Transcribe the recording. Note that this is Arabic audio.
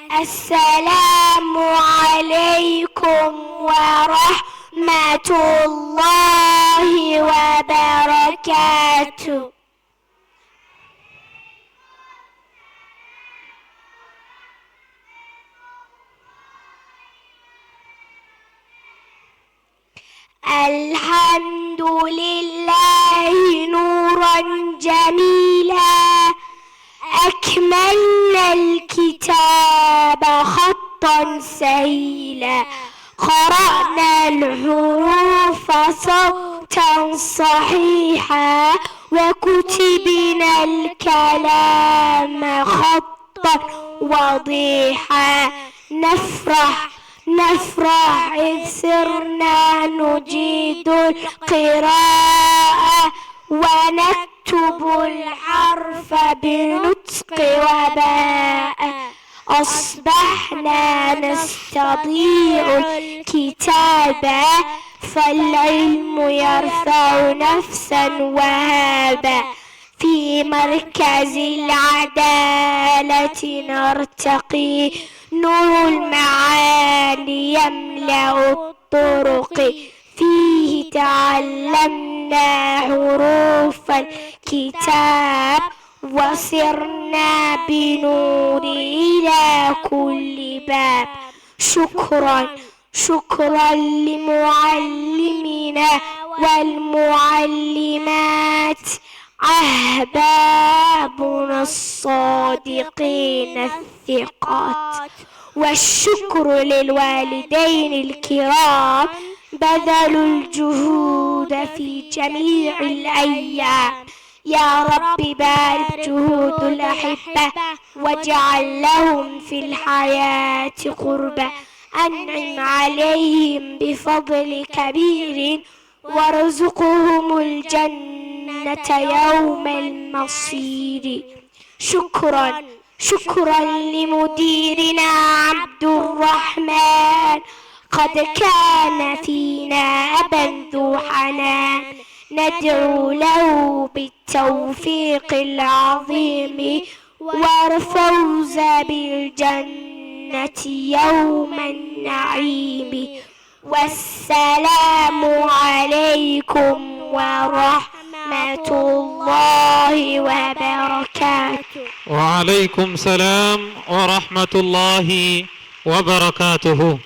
السلام عليكم ورحمة الله وبركاته. الحمد لله نورا جميلا أكملنا الكتاب خطا سهيلا قرأنا الحروف صوتا صحيحا وكتبنا الكلام خطا وضيحا نفرح إذ صرنا نجيد القراءة ونكتب الحرف بنطق وباء أصبحنا نستطيع الكتابة فالعلم يرفع نفسا وهابا في مركز العدالة نرتقي نور المعاني يملأ الطرق فيه تعلمنا حروف الكتاب وصرنا بنور إلى كل باب شكرا لمعلمنا والمعلمات أحبابنا الصادقين الثقات والشكر للوالدين الكرام بذلوا الجهود في جميع الأيام. يا رب بارك جهود الأحبة واجعل لهم في الحياة قربة أنعم عليهم بفضل كبير وارزقهم الجنة يوم المصير. شكرا لمديرنا عبد الرحمن قد كان فينا أبا ذو حنان ندعو له بالتوفيق العظيم والفوز بالجنة يوم النعيم. والسلام عليكم ورحمة الله وبركاته. وعليكم السلام ورحمة الله وبركاته.